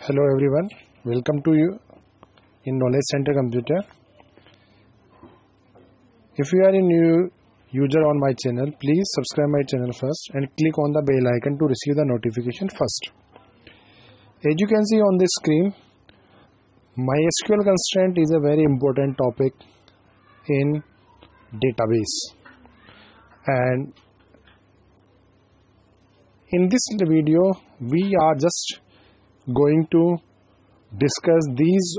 Hello everyone, welcome to you in Knowledge Center Computer. If you are a new user on my channel, please subscribe my channel first and click on the bell icon to receive the notification first. As you can see on this screen, MySQL constraint is a very important topic in database, and in this video we are just going to discuss these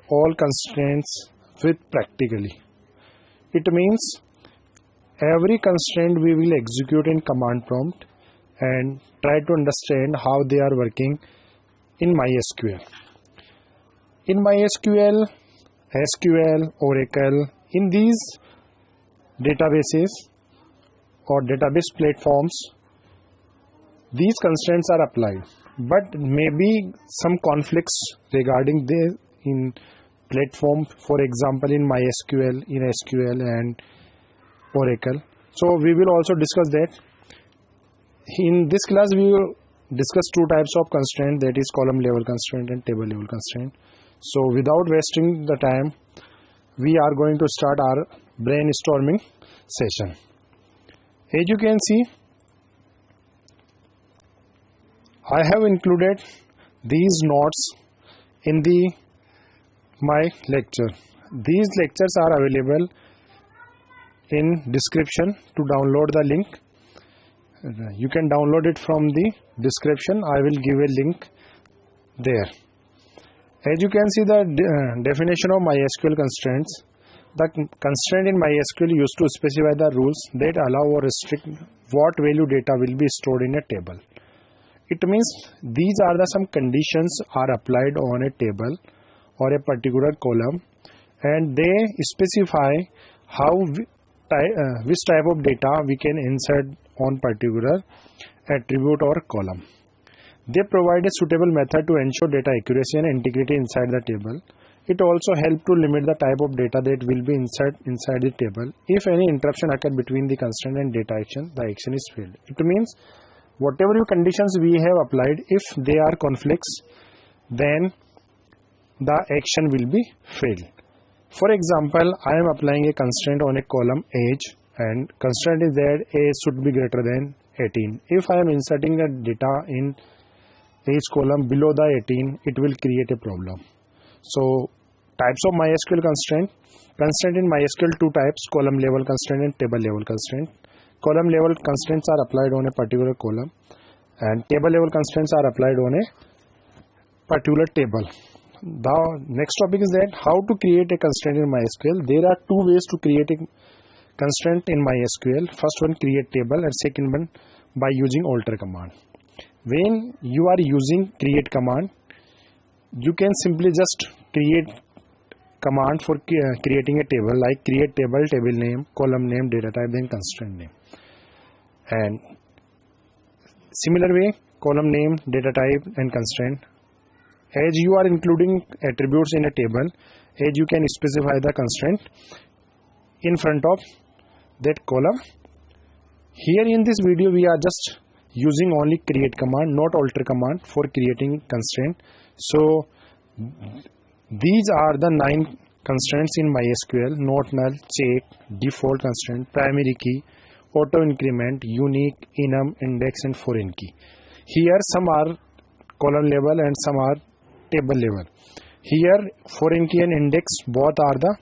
all constraints with practically. It means every constraint we will execute in command prompt and try to understand how they are working in MySQL. In MySQL, SQL, Oracle, in these databases or database platforms, these constraints are applied, but maybe some conflicts regarding the in platform, for example in MySQL, in SQL and Oracle. So we will also discuss that. In this class we will discuss two types of constraint, that is column level constraint and table level constraint. So without wasting the time, we are going to start our brainstorming session. As you can see, I have included these notes in my lecture. These lectures are available in description. To download the link, you can download it from the description. I will give a link there. As you can see, the definition of MySQL constraints. The constraint in MySQL used to specify the rules that allow or restrict what value data will be stored in a table. It means these are some conditions are applied on a table or a particular column, and they specify which type of data we can insert on particular attribute or column. They provide a suitable method to ensure data accuracy and integrity inside the table. It also helps to limit the type of data that will be inserted inside the table. If any interruption occurs between the constraint and data action, the action is failed. It means whatever conditions we have applied, if they are conflicts, then the action will be failed. For example, I am applying a constraint on a column age, and constraint is that age should be greater than 18. If I am inserting the data in age column below the 18, it will create a problem. So types of MySQL constraint in MySQL, two types: column level constraint and table level constraint. Column level constraints are applied on a particular column, and table level constraints are applied on a particular table. The next topic is that how to create a constraint in MySQL. There are two ways to create a constraint in MySQL. First one, create table, and second one by using alter command. When you are using create command, you can simply just create command for creating a table, like create table, table name, column name, data type, then constraint name. And similar way, column name, data type and constraint. As you are including attributes in a table, as you can specify the constraint in front of that column. Here in this video we are just using only create command, not alter command, for creating constraint. So these are the 9 constraints in MySQL: not null, check, default constraint, primary key, auto increment, unique, enum, index and foreign key. Here some are column level and some are table level. Here foreign key and index both are the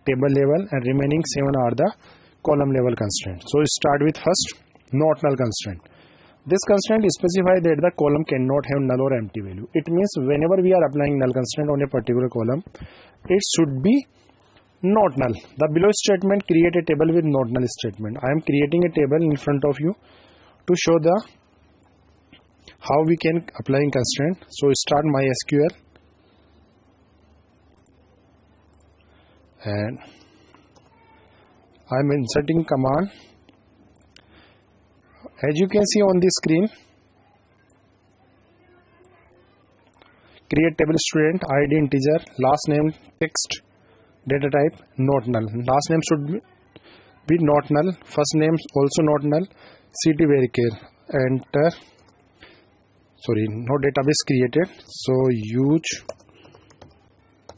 table level, and remaining 7 are the column level constraint. So start with first, not null constraint. This constraint specifies that the column cannot have null or empty value. It means whenever we are applying null constraint on a particular column, it should be not null. The below statement create a table with not null statement. I am creating a table in front of you to show the how we can applying constraint. So start MySQL, and I am inserting command. As you can see on the screen, create table student, ID integer, last name text, data type not null. Last name should be not null, first name also not null, city varchar, enter. no database created. So use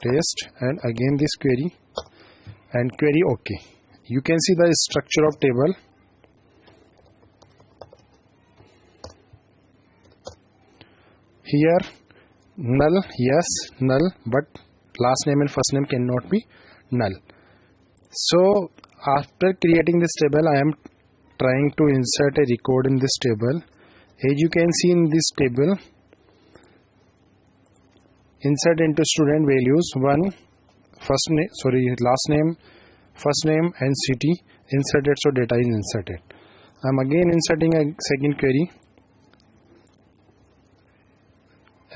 test and again this query and query OK. You can see the structure of table. Here null, yes, null, but last name and first name cannot be null. So after creating this table, I am trying to insert a record in this table. As you can see in this table, insert into student values, last name, first name and city inserted, so data is inserted. I am again inserting a second query,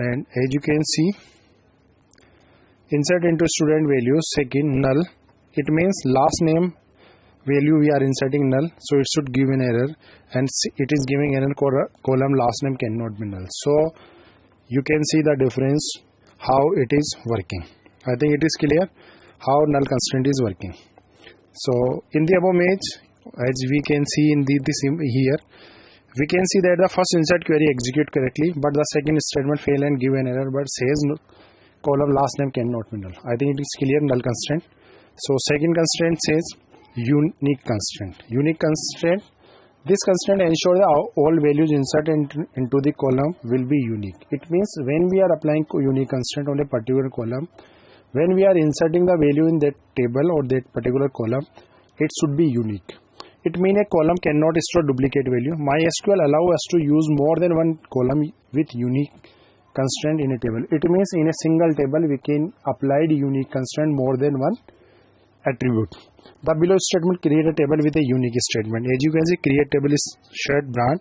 and as you can see, insert into student values, second null. It means last name value we are inserting null, so it should give an error, and it is giving error column last name cannot be null. So you can see the difference how it is working. I think it is clear how null constraint is working. So in the above image, as we can see in this here, we can see that the first insert query execute correctly, but the second statement fail and give an error, but says column last name cannot be null. I think it is clear null constraint. So second constraint says unique constraint. Unique constraint. This constraint ensures that all values inserted into the column will be unique. It means when we are applying unique constraint on a particular column, when we are inserting the value in that table or that particular column, it should be unique. It means a column cannot store duplicate value. MySQL allows us to use more than one column with unique constraint in a table. It means in a single table we can apply the unique constraint more than one attribute. The below statement create a table with a unique statement. As you can see, create table is shirt brand,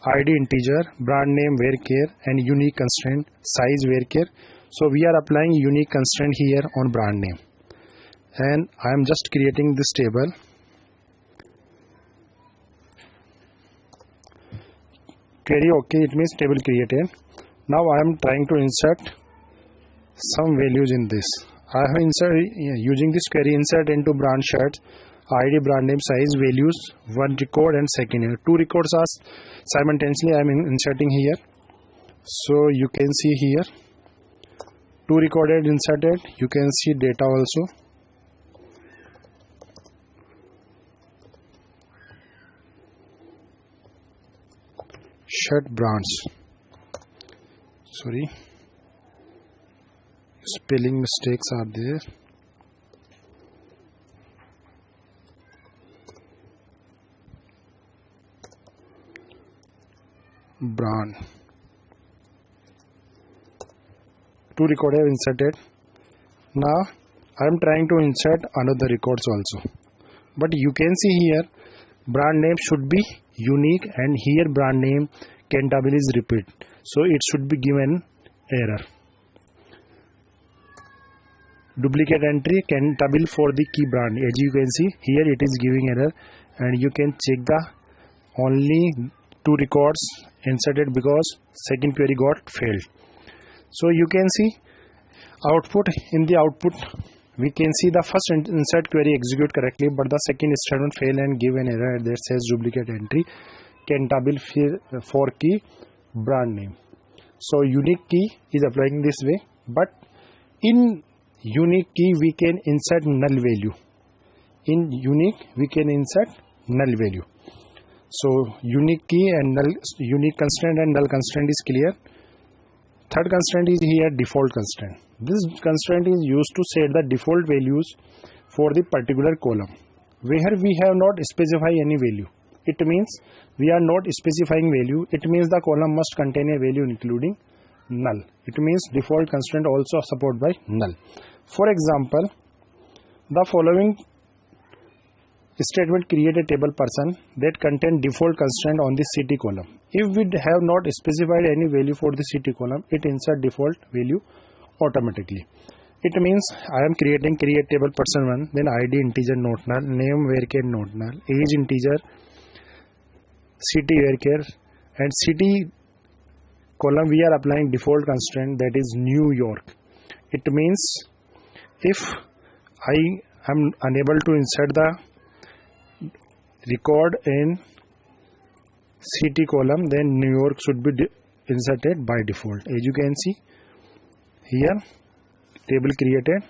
ID integer, brand name varchar, and unique constraint size varchar. So we are applying unique constraint here on brand name, and I am just creating this table. Query OK, it means table created. Now I am trying to insert some values in this. I have inserted using this query insert into brand shirt, ID, brand name, size, values, one record and second year. Two records are simultaneously I am inserting here. So you can see here two recorded inserted. You can see data also. Shirt brands. Sorry. Spelling mistakes are there. Brand. Two records have inserted. Now I am trying to insert another records also. But you can see here brand name should be unique, and here brand name Cantabile is repeat. So it should be given error. Duplicate entry Cantabile for the key brand. As you can see here it is giving error, and you can check the only two records inserted because second query got failed. So you can see output. In the output we can see the first insert query execute correctly, but the second statement fail and give an error that says duplicate entry Cantabile for key brand name. So unique key is applying this way, but in unique key we can insert null value. In unique we can insert null value. So unique key and null, unique constraint and null constraint is clear. Third constraint is here default constraint. This constraint is used to set the default values for the particular column where we have not specified any value. It means we are not specifying value. It means the column must contain a value including null. It means default constraint also supported by null. For example, the following statement create a table person that contain default constraint on the city column. If we have not specified any value for the city column, it insert default value automatically. It means I am creating create table person 1, then ID integer not null, name varchar not null, age integer, city varchar, and city column we are applying default constraint that is New York. It means if I am unable to insert the record in city column, then New York should be inserted by default. As you can see here, table created.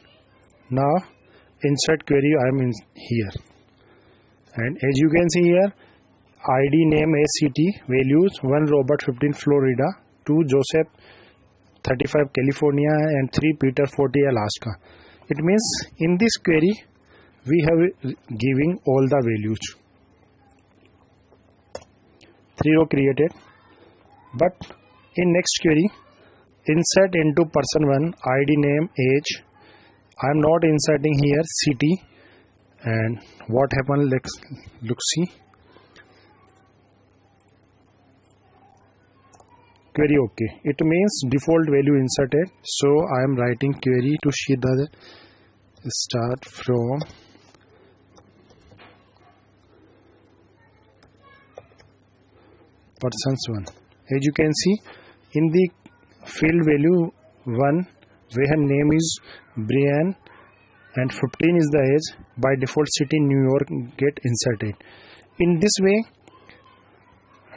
Now insert query, I am in here, and as you can see here, ID name ACT, values 1 Robert 15 Florida, 2 Joseph 35 California, and 3 Peter 40 Alaska. It means in this query we have giving all the values. 3 row created, but in next query, insert into person 1 ID name age. I am not inserting here city, and what happened, let's look see. Query OK. It means default value inserted. So I am writing query to see the start from persons 1. As you can see in the field value 1, where name is Brian and 15 is the age, by default city New York get inserted. In this way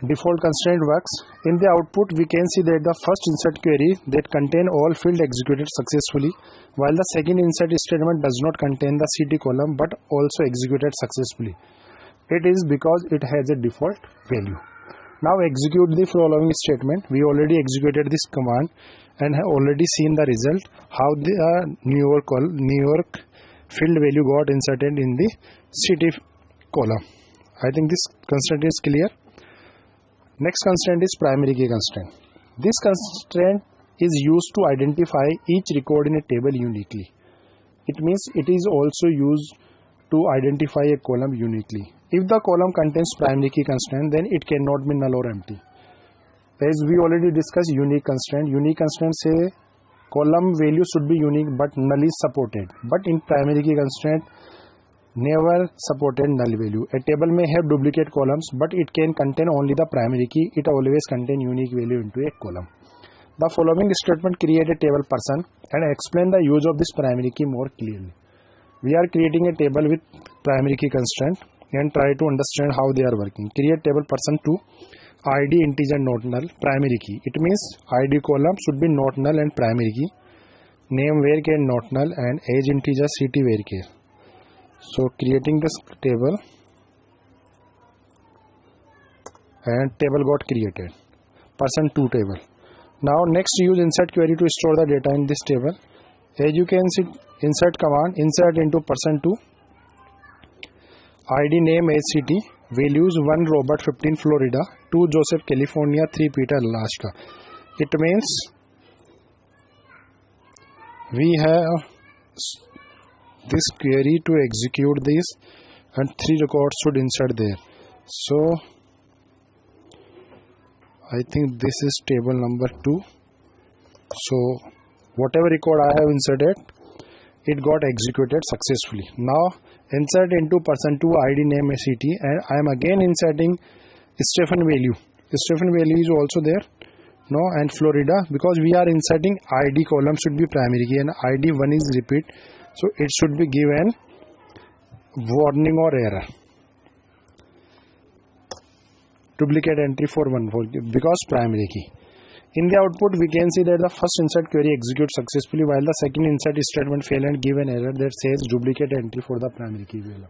default constraint works. In the output we can see that the first insert query that contain all field executed successfully, while the second insert statement does not contain the city column but also executed successfully. It is because it has a default value. Now execute the following statement. We already executed this command and have already seen the result, how the New York field value got inserted in the city column. I think this constraint is clear. Next constraint is primary key constraint. This constraint is used to identify each record in a table uniquely. It means it is also used to identify a column uniquely. If the column contains primary key constraint, then it cannot be null or empty. As we already discussed, unique constraint say column value should be unique but null is supported. But in primary key constraint, never supported null value. A table may have duplicate columns, but it can contain only the primary key. It always contain unique value into a column. The following statement create a table person and explain the use of this primary key more clearly. We are creating a table with primary key constraint and try to understand how they are working. Create table person 2, ID integer not null, primary key. It means ID column should be not null and primary key. Name varchar not null and age integer city varchar. So creating this table, and table got created, person 2 table. Now next use insert query to store the data in this table. As you can see, insert command, insert into person 2, ID name ACT, values 1 Robert 15 Florida, 2 Joseph California, 3 Peter Alaska. It means we have this query to execute this and 3 records should insert there. So I think this is table number 2. So whatever record I have inserted, it got executed successfully. Now insert into person 2 ID name ACT, and I am again inserting Stephen value. Stephen value is also there. No, and Florida, because we are inserting ID column should be primary key and ID 1 is repeat. So it should be given warning or error. Duplicate entry for 1 because primary key. In the output we can see that the first insert query executes successfully while the second insert statement fail and give an error that says duplicate entry for the primary key value.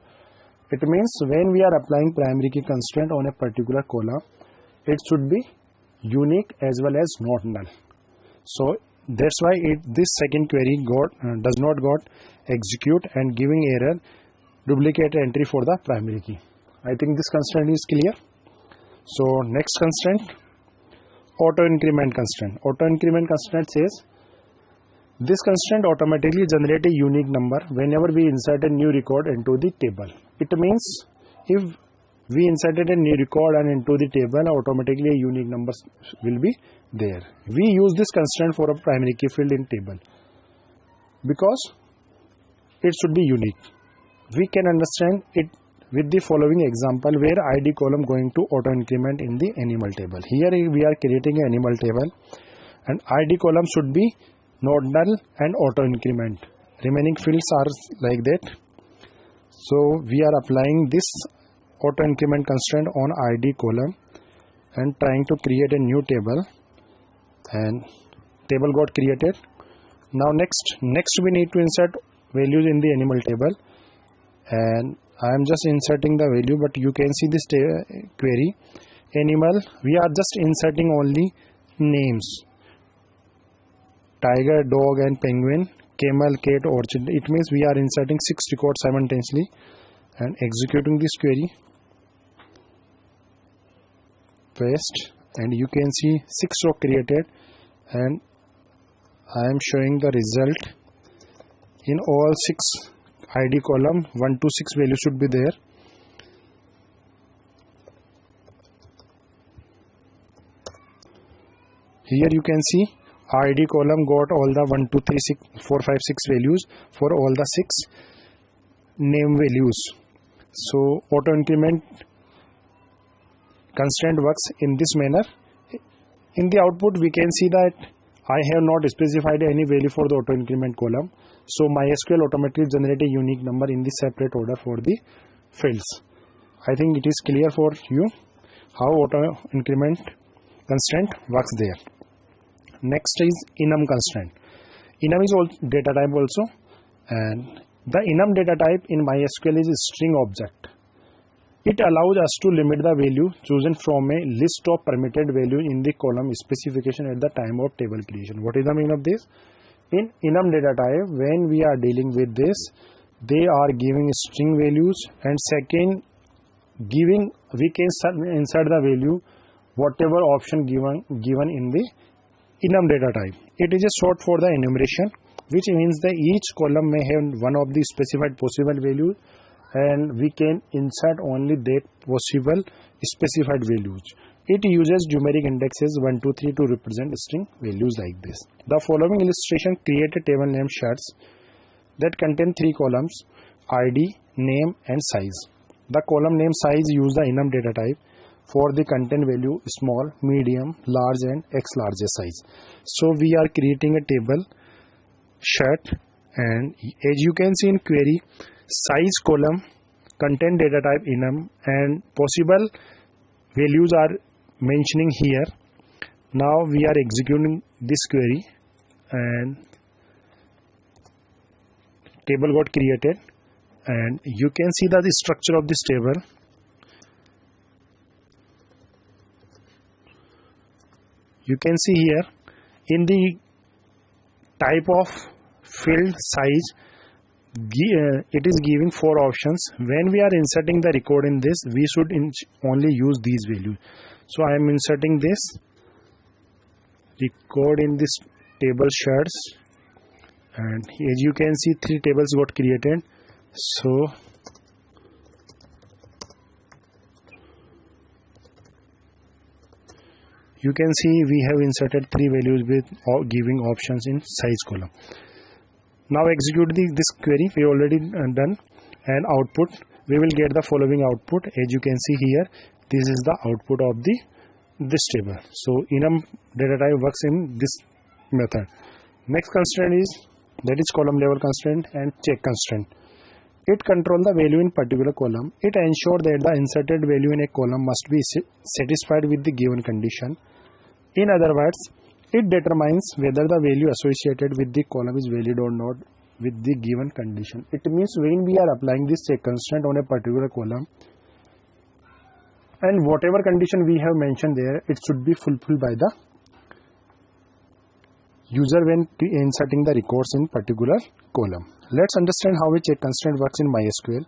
It means when we are applying primary key constraint on a particular column, it should be unique as well as not null. So that's why this second query does not got execute and giving error duplicate entry for the primary key. I think this constraint is clear. So next constraint, auto increment constraint. Auto increment constraint says this constraint automatically generate a unique number whenever we insert a new record into the table. It means if we inserted a new record and into the table, automatically a unique number will be there. We use this constraint for a primary key field in table because it should be unique. We can understand it with the following example where ID column going to auto increment in the animal table. Here we are creating an animal table and ID column should be not null and auto increment. Remaining fields are like that. So we are applying this auto increment constraint on ID column and trying to create a new table and table got created. Now next we need to insert values in the animal table, and I am just inserting the value, but you can see this query animal, we are just inserting only names: tiger, dog and penguin, camel, cat, orchid. It means we are inserting 6 records simultaneously and executing this query. Paste, and you can see 6 row created, and I am showing the result in all 6 ID column. 1 to 6 values should be there. Here you can see ID column got all the 1 2 3 6 4 5 6 values for all the 6 name values. So auto increment constraint works in this manner. In the output we can see that I have not specified any value for the auto increment column, so MySQL automatically generate a unique number in the separate order for the fields. I think it is clear for you how auto increment constraint works there. Next is enum constraint. Enum is data type also, and the enum data type in MySQL is a string object. It allows us to limit the value chosen from a list of permitted value in the column specification at the time of table creation. What is the meaning of this? In enum data type, when we are dealing with this, they are giving string values, and second, we can insert the value whatever option given in the enum data type. It is a short for the enumeration, which means that each column may have one of the specified possible values, and we can insert only that possible specified values. It uses numeric indexes 1 2 3 to represent string values like this. The following illustration create a table name shards that contain 3 columns: ID, name and size. The column name size use the enum data type for the content value small, medium, large and X largest size. So we are creating a table shard, and as you can see in query, size column, content data type enum, and possible values are mentioning here. Now we are executing this query, and table got created, and you can see that the structure of this table. You can see here in the type of field size, it is giving 4 options. When we are inserting the record in this, we should only use these values. So I am inserting this record in this table shards, and as you can see 3 tables got created. So you can see we have inserted 3 values with giving options in size column. Now execute this query. We already done, and output we will get the following output. As you can see here, this is the output of this table. So enum data type works in this method. Next constraint is column level constraint and check constraint. It controls the value in particular column. It ensures that the inserted value in a column must be satisfied with the given condition. In other words, it determines whether the value associated with the column is valid or not with the given condition. It means when we are applying this check constraint on a particular column, and whatever condition we have mentioned there, it should be fulfilled by the user when inserting the records in particular column. Let's understand how a check constraint works in MySQL.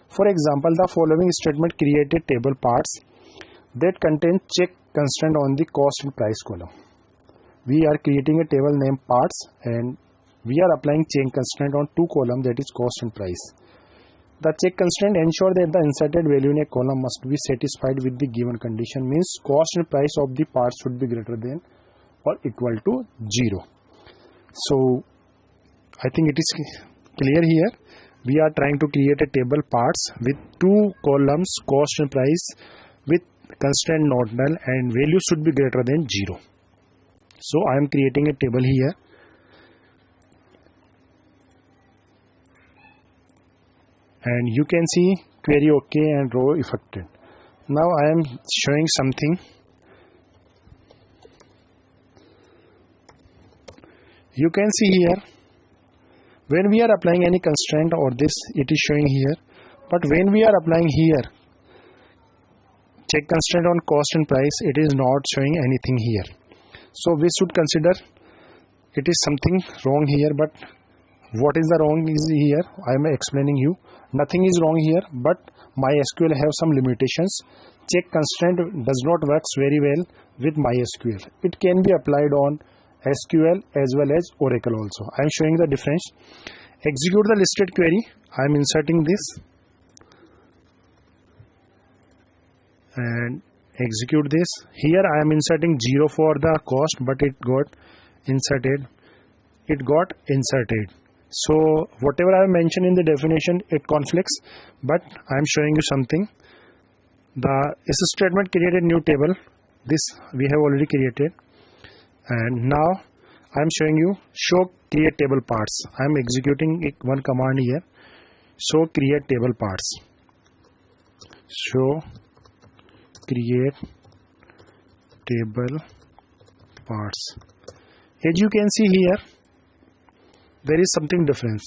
For example, the following statement created table parts that contain check constraint on the cost and price column. We are creating a table named parts, and we are applying check constraint on 2 columns, that is cost and price. The check constraint ensures that the inserted value in a column must be satisfied with the given condition, means cost and price of the parts should be greater than or equal to 0. So I think it is clear here. We are trying to create a table parts with 2 columns, cost and price, with constraint not null, and value should be greater than 0. So I am creating a table here, and you can see query OK and row affected. Now I am showing something. You can see here, when we are applying any constraint or this, it is showing here. But when we are applying here, check constraint on cost and price, it is not showing anything here. So we should consider it is something wrong here. But what is the wrong is here, I am explaining you. Nothing is wrong here, but MySQL have some limitations. Check constraint does not work very well with MySQL. It can be applied on SQL as well as Oracle also. I am showing the difference. Execute the listed query. I am inserting this and execute this. Here I am inserting 0 for the cost, but it got inserted. So whatever I have mentioned in the definition, it conflicts, but I am showing you something. The if statement created new table. This we have already created, and now I am showing you show create table parts. I am executing one command here. Show create table parts. Show create table parts. As you can see here, there is something difference.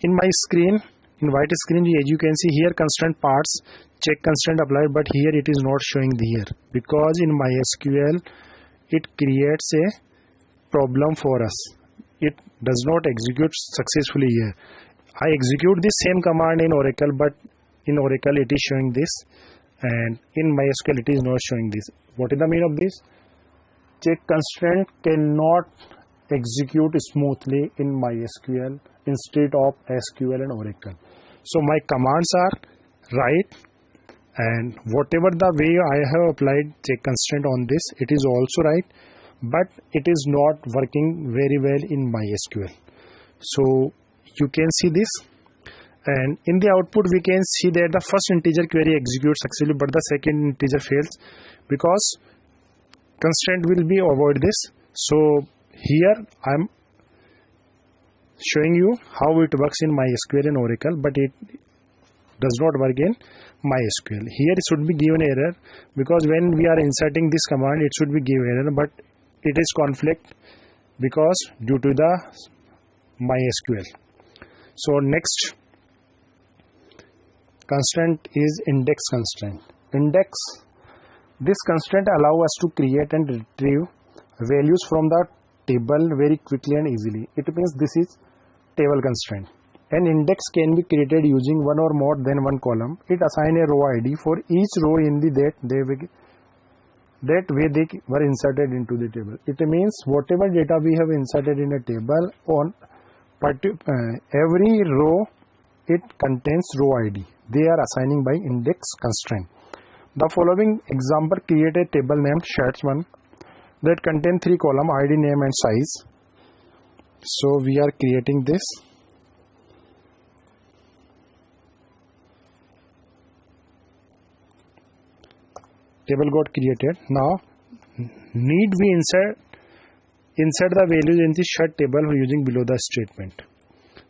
In my screen, in white screen, as you can see here, constraint parts, check constraint applied, but here it is not showing here because in MySQL it creates a problem for us. It does not execute successfully here. I execute the same command in Oracle, but in Oracle it is showing this, and in MySQL it is not showing this. What is the meaning of this? Check constraint cannot execute smoothly in MySQL instead of SQL and Oracle. So my commands are right, and whatever the way I have applied check constraint on this, it is also right, but it is not working very well in MySQL. So you can see this, and in the output we can see that the first integer query executes successfully, but the second integer fails because constraint will be avoid this. So here I am showing you how it works in MySQL and Oracle, but it does not work in MySQL. Here it should be given error because when we are inserting this command, it should be given error, but it is conflict because due to the MySQL. So next constraint is index constraint. Index, this constraint allow us to create and retrieve values from the table very quickly and easily. It means this is table constraint. An index can be created using one or more than one column. It assigns a row ID for each row in the that way they were inserted into the table. It means whatever data we have inserted in a table on every row, it contains row ID. They are assigning by index constraint. The following example create a table named Shirts1 that contain 3 columns, ID, name and size. So we are creating this. Table got created. Now need we insert the values in the shirt table using below the statement.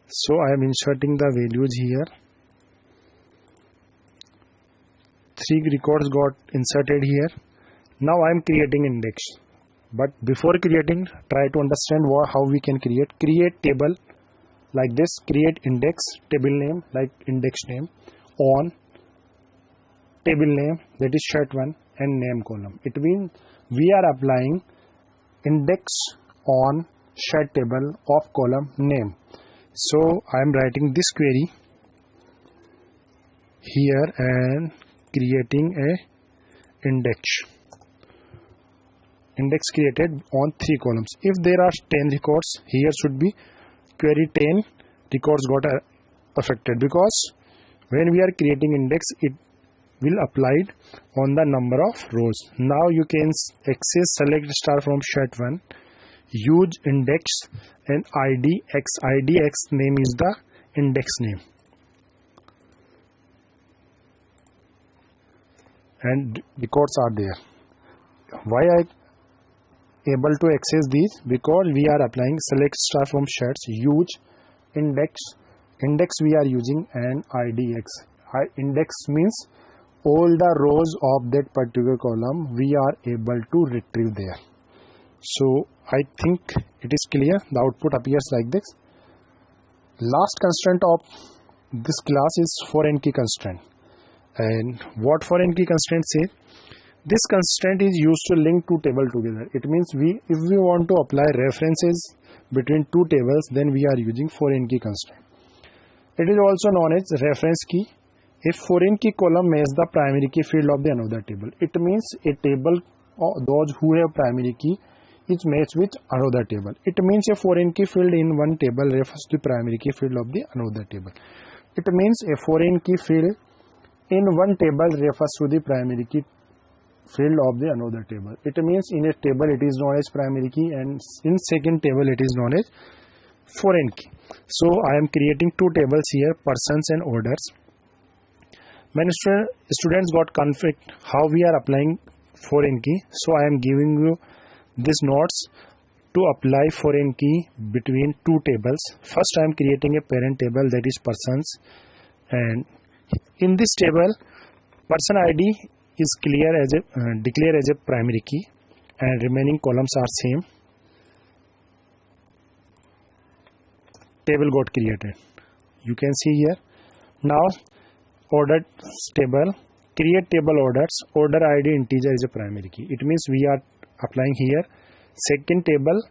So I am inserting the values here. 3 records got inserted here. Now I am creating index. But before creating, try to understand how we can create table like this, create index, table name like index name, on table name that is Shirt1 and name column. It means we are applying index on shirt table of column name. So I am writing this query here and creating a index created on 3 columns. If there are 10 records, here should be query 10 records got affected, because when we are creating index, it will applied on the number of rows. Now you can access select star from Shirt1, use index and IDX name is the index name, and records are there. Why I able to access these? Because we are applying select star from shirts, use index we are using an IDX. Index means all the rows of that particular column we are able to retrieve there. So I think it is clear. The output appears like this. Last constraint of this class is foreign key constraint. And what foreign key constraint says? This constraint is used to link two tables together. It means if we want to apply references between two tables, then we are using foreign key constraint. It is also known as reference key. If foreign key column matches the primary key field of the another table, it means a table those who have primary key is matched with another table. It means a foreign key field in one table refers to the primary key field of the another table. It means a foreign key field in one table refers to the primary key field of the another table. It means in a table it is known as primary key, and in second table it is known as foreign key. So I am creating two tables here, persons and orders. Many students got conflict how we are applying foreign key. So I am giving you these notes to apply foreign key between two tables. First I am creating a parent table, that is persons, and in this table person ID is declared as a primary key and remaining columns are same. Table got created. You can see here. Now ordered table, create table orders, order ID integer is a primary key. It means we are applying here second table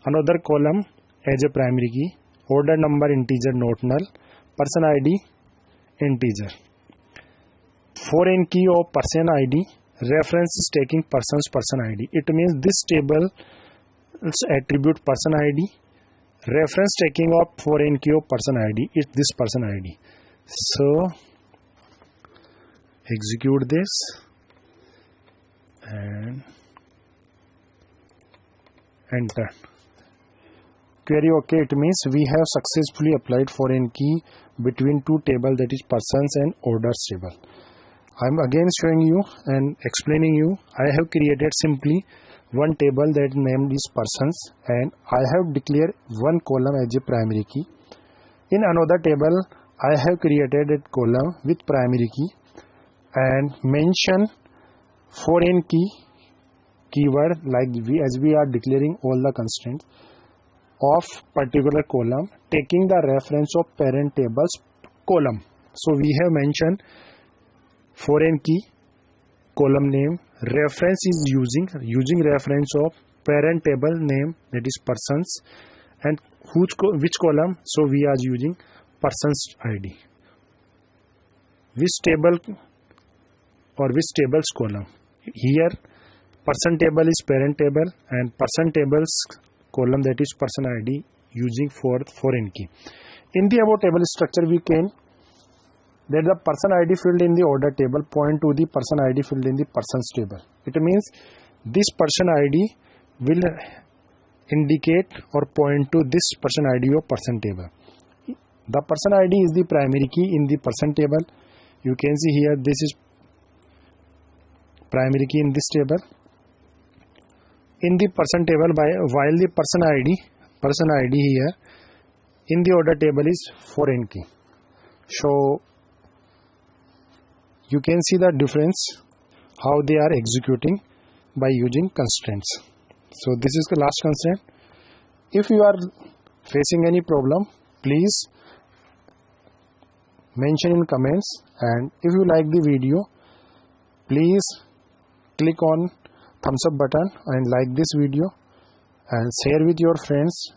another column as a primary key, order number integer not null, person ID integer. Foreign key of person ID, reference is taking person's person ID. It means this table attribute person ID, reference taking of foreign key of person ID is this person ID. So execute this and enter. Query OK. It means we have successfully applied foreign key between two tables, that is persons and orders table. I am again showing you and explaining you. I have created simply one table that named is persons, and I have declared one column as a primary key. In another table I have created a column with primary key and mention foreign key keyword, like as we are declaring all the constraints of particular column taking the reference of parent table's column. So we have mentioned foreign key, column name, reference is using reference of parent table name, that is persons, and which column, so we are using persons ID. Which table or which table's column. Here person table is parent table and person table's column, that is person ID, using for foreign key. In the above table structure we can that the person ID field in the order table point to the person ID field in the persons table. It means this person ID will indicate or point to this person ID of person table. The person ID is the primary key in the person table. You can see here this is primary key in this table. In the person table, while the person ID here in the order table is foreign key. So you can see the difference how they are executing by using constraints. So this is the last constraint. If you are facing any problem, please mention in comments, and if you like the video, please click on thumbs up button and like this video and share with your friends